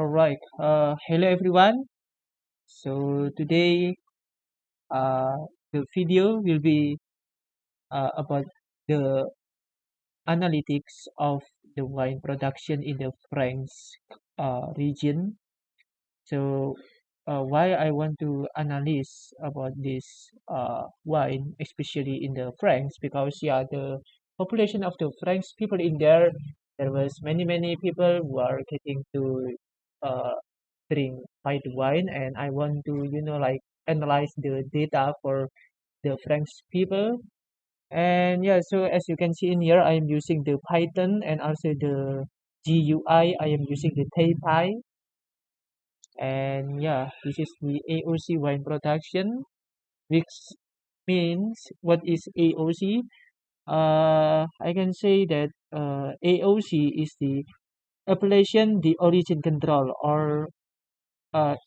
All right. Hello everyone. So today, uh, the video will be about the analytics of the wine production in the French region. So, why I want to analyze about this wine, especially in the French, because yeah, the population of the French people in there, there was many people who are getting to uh, drink white wine, and I want to like analyze the data for the French people. And yeah, so as you can see in here, I am using the Python and also the GUI. I am using the Taipy. And yeah, this is the AOC wine production, which means what is AOC? I can say that AOC is the appellation the origin control, or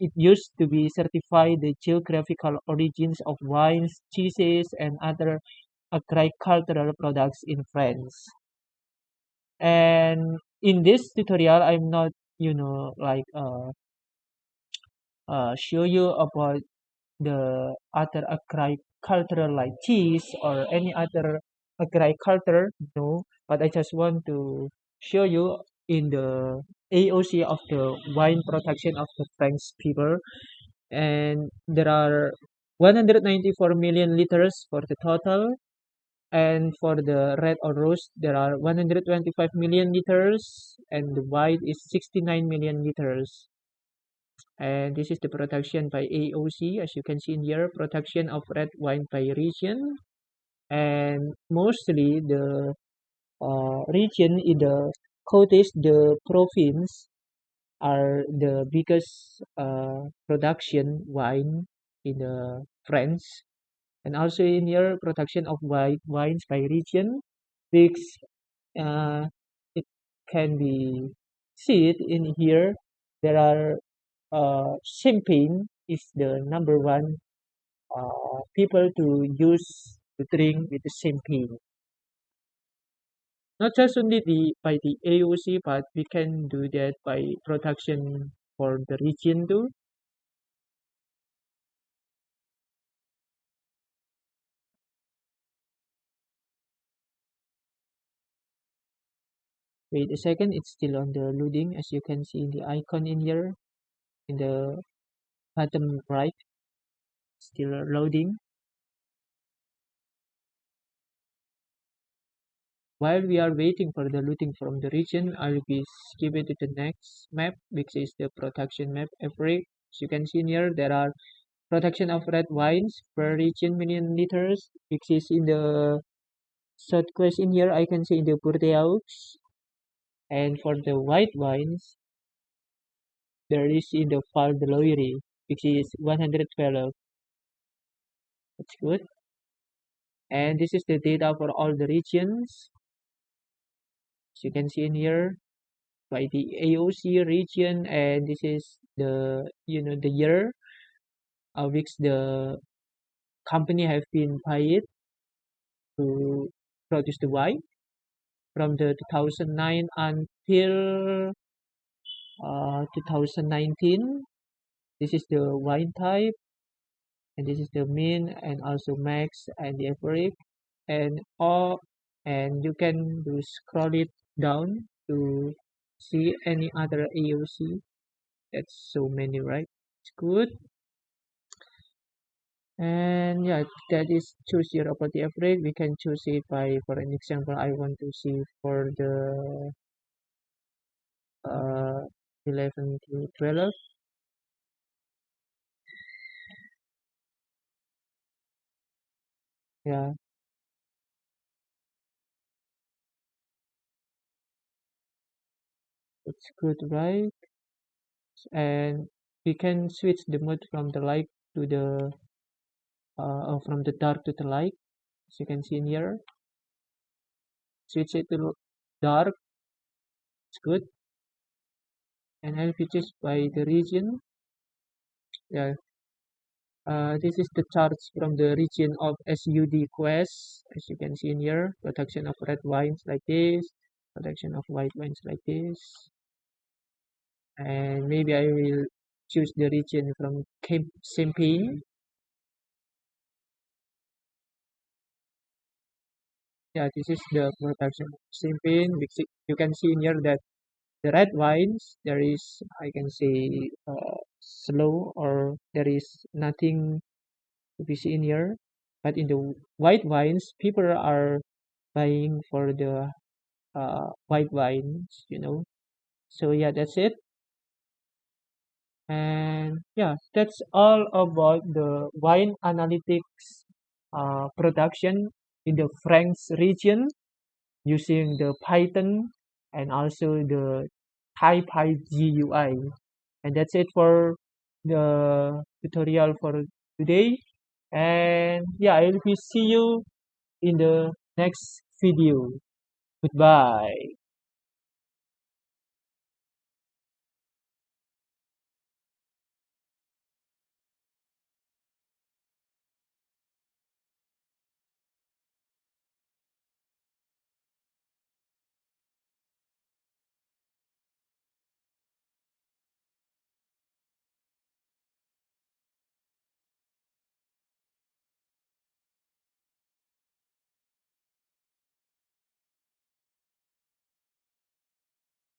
it used to be certify the geographical origins of wines, cheeses, and other agricultural products in France. And in this tutorial, I'm not, like show you about the other agricultural like cheese or any other agriculture, no, but I just want to show you in the AOC of the wine production of the French people. And there are 194 million liters for the total, and for the red or roast there are 125 million liters, and the white is 69 million liters. And this is the production by AOC, as you can see in here, production of red wine by region. And mostly the region in the Côte the province are the biggest production wine in the France. And also in here, production of white wines by region, which uh, it can be seen in here. There are champagne is the number one people to use to drink with the champagne. Not just only by the AOC, but we can do that by production for the region too. Wait a second, it's still on the loading. As you can see in the icon in here, in the bottom right, still loading. While we are waiting for the loading from the region, I'll be skipping to the next map, which is the production map every. As you can see here, there are production of red wines per region million liters, which is in the southwest in here, I can see in the Bordeaux. And for the white wines, there is in the Val de Loire, which is 112. That's good. And this is the data for all the regions. As you can see in here, by the AOC region, and this is the the year which the company have been paid to produce the wine from the 2009 until 2019. This is the wine type, and this is the min and also max and the average, and all. And you can do scroll it down to see any other AOC. That's so many, right? It's good. And yeah, that is choose your property average. We can choose it by, for an example, I want to see for the uh 11 to 12. Yeah, it's good, right? And we can switch the mode from the light to the from the dark to the light, as you can see in here. Switch it to dark. It's good. And help you choose by the region. Yeah. This is the charts from the region of SUD Quest. As you can see in here, production of red wines like this, production of white wines like this. and maybe I will choose the region from Campaign. Yeah, this is the production of Champagne. You can see in here that the red wines, there is, I can say, slow, or there is nothing to be seen here. But in the white wines, people are buying for the white wines. So yeah, that's it. And yeah, that's all about the wine analytics production in the French region using the Python and also the Taipy GUI. And that's it for the tutorial for today. And yeah, I will see you in the next video. Goodbye.